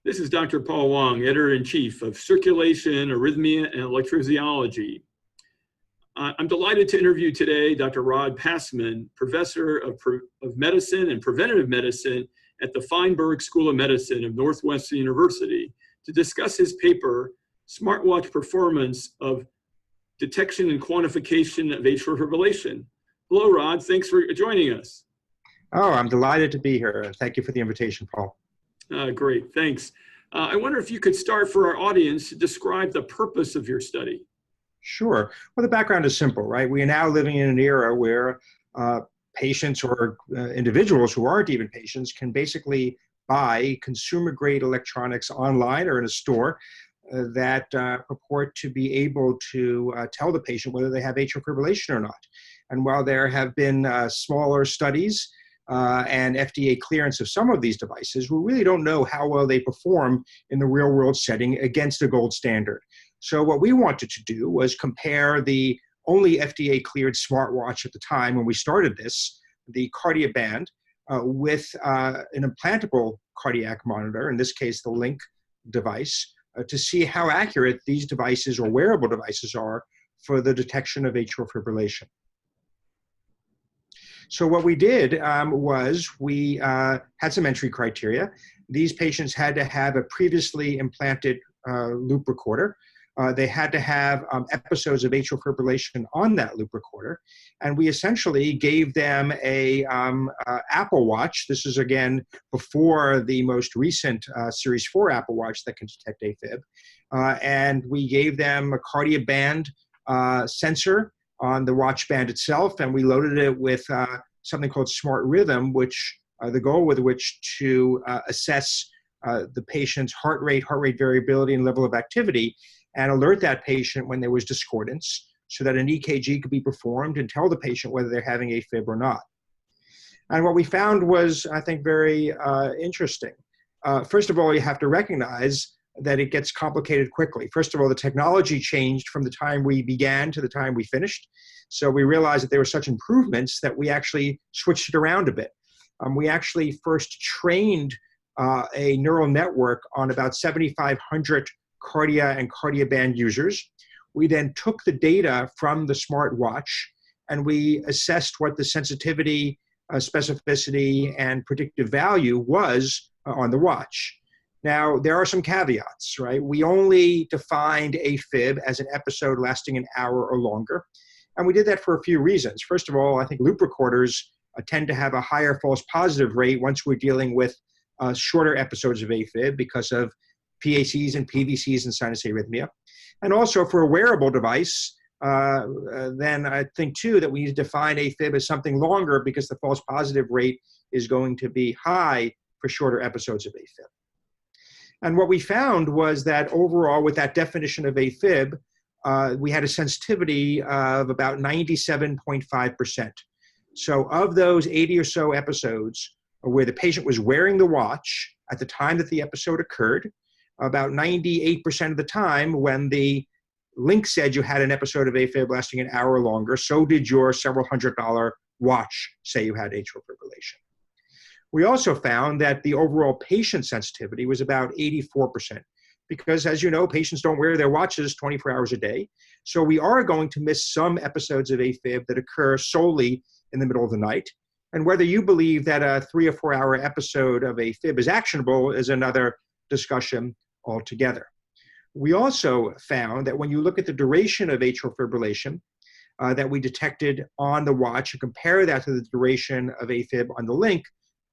This is Dr. Paul Wang, Editor-in-Chief of Circulation, Arrhythmia and Electrophysiology. I'm delighted to interview today Dr. Passman, Professor of Medicine and Preventative Medicine at the Feinberg School of Medicine of Northwestern University, to discuss his paper, Smartwatch Performance of Detection and Quantification of Atrial Fibrillation. Hello, Rod. Thanks for joining us. Oh, I'm delighted to be here. Thank you for the invitation, Paul. Great, thanks. I wonder if you could start for our audience to describe the purpose of your study. Sure. Well, the background is simple, right? We are now living in an era where patients or individuals who aren't even patients can basically buy consumer-grade electronics online or in a store that purport to be able to tell the patient whether they have atrial fibrillation or not. And while there have been smaller studies and FDA clearance of some of these devices, we really don't know how well they perform in the real-world setting against a gold standard. So what we wanted to do was compare the only FDA-cleared smartwatch at the time when we started this, the Cardioband, with an implantable cardiac monitor, in this case the Link device, to see how accurate these devices or wearable devices are for the detection of atrial fibrillation. So what we did was we had some entry criteria. These patients had to have a previously implanted loop recorder. They had to have episodes of atrial fibrillation on that loop recorder. And we essentially gave them a Apple Watch. This is, again, before the most recent Series 4 Apple Watch that can detect AFib. And we gave them a Cardioband sensor on the watch band itself, and we loaded it with something called Smart Rhythm, which the goal with which to assess the patient's heart rate variability, and level of activity, and alert that patient when there was discordance so that an EKG could be performed and tell the patient whether they're having AFib or not. And what we found was, I think, very interesting. First of all, you have to recognize that it gets complicated quickly. First of all, the technology changed from the time we began to the time we finished. So we realized that there were such improvements that we actually switched it around a bit. We actually first trained a neural network on about 7,500 Cardia and Cardioband users. We then took the data from the smartwatch and we assessed what the sensitivity, specificity, and predictive value was on the watch. Now, there are some caveats, right? We only defined AFib as an episode lasting an hour or longer. And we did that for a few reasons. First of all, I think loop recorders tend to have a higher false positive rate once we're dealing with shorter episodes of AFib because of PACs and PVCs and sinus arrhythmia. And also for a wearable device, then I think too that we need to define AFib as something longer because the false positive rate is going to be high for shorter episodes of AFib. And what we found was that overall, with that definition of AFib, we had a sensitivity of about 97.5%. So of those 80 or so episodes where the patient was wearing the watch at the time that the episode occurred, about 98% of the time when the link said you had an episode of AFib lasting an hour or longer, so did your several $100 watch say you had atrial fibrillation. We also found that the overall patient sensitivity was about 84%, because as you know, patients don't wear their watches 24 hours a day. So we are going to miss some episodes of AFib that occur solely in the middle of the night. And whether you believe that a 3 or 4 hour episode of AFib is actionable is another discussion altogether. We also found that when you look at the duration of atrial fibrillation that we detected on the watch and compare that to the duration of AFib on the link,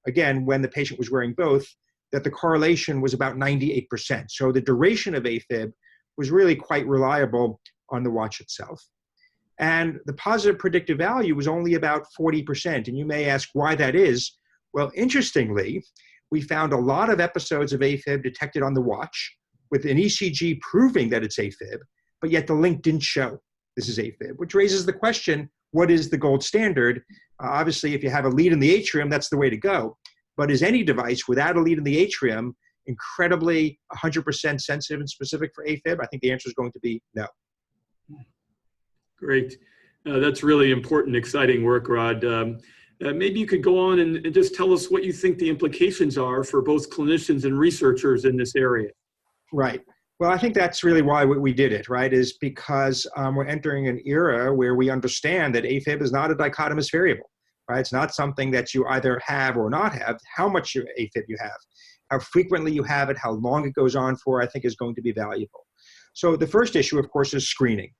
again, when the patient was wearing both, that the correlation was about 98%. So the duration of AFib was really quite reliable on the watch itself. And the positive predictive value was only about 40%. And you may ask why that is. Well, interestingly, we found a lot of episodes of AFib detected on the watch with an ECG proving that it's AFib, but yet the link didn't show this is AFib, which raises the question, what is the gold standard? Obviously, if you have a lead in the atrium, that's the way to go. But is any device without a lead in the atrium incredibly 100% sensitive and specific for AFib? I think the answer is going to be no. Great. That's really important, exciting work, Rod. Maybe you could go on and just tell us what you think the implications are for both clinicians and researchers in this area. Right. Well, I think that's really why we did it, right, is because we're entering an era where we understand that AFib is not a dichotomous variable, right? It's not something that you either have or not have. How much AFib you have, how frequently you have it, how long it goes on for, I think is going to be valuable. So the first issue, of course, is screening,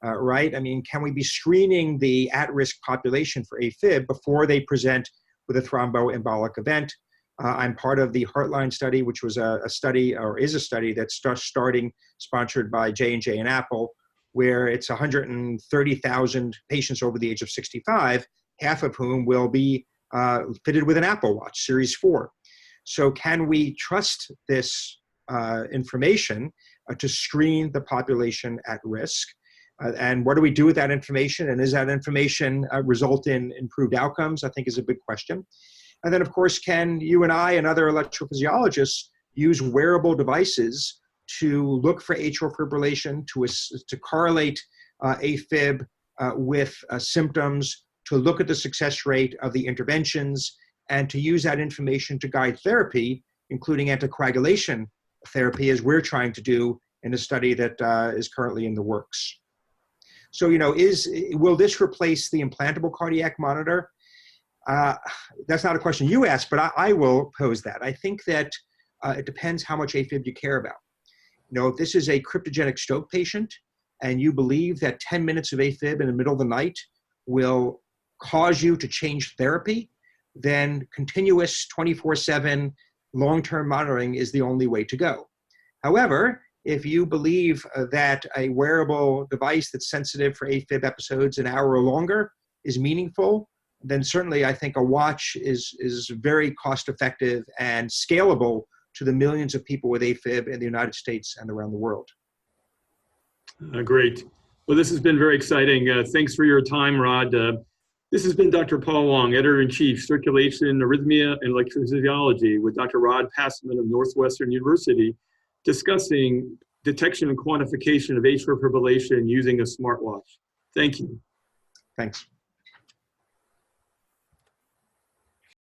right? I mean, can we be screening the at-risk population for AFib before they present with a thromboembolic event? I'm part of the Heartline study, which was a study, or is a study that's starting, sponsored by J&J and Apple, where it's 130,000 patients over the age of 65, half of whom will be fitted with an Apple Watch Series 4. So can we trust this information to screen the population at risk? And what do we do with that information? And does that information result in improved outcomes? I think is a big question. And then, of course, can you and I and other electrophysiologists use wearable devices to look for atrial fibrillation, to correlate AFib with symptoms, to look at the success rate of the interventions, and to use that information to guide therapy, including anticoagulation therapy, as we're trying to do in a study that is currently in the works. So, will this replace the implantable cardiac monitor? That's not a question you asked, but I will pose that. I think that it depends how much AFib you care about. If this is a cryptogenic stroke patient and you believe that 10 minutes of AFib in the middle of the night will cause you to change therapy, then continuous 24/7 long-term monitoring is the only way to go. However, if you believe that a wearable device that's sensitive for AFib episodes an hour or longer is meaningful, then certainly I think a watch is very cost-effective and scalable to the millions of people with AFib in the United States and around the world. Great. Well, this has been very exciting. Thanks for your time, Rod. This has been Dr. Paul Wang, Editor-in-Chief, Circulation, Arrhythmia, and Electrophysiology, with Dr. Rod Passman of Northwestern University, discussing detection and quantification of atrial fibrillation using a smartwatch. Thank you. Thanks.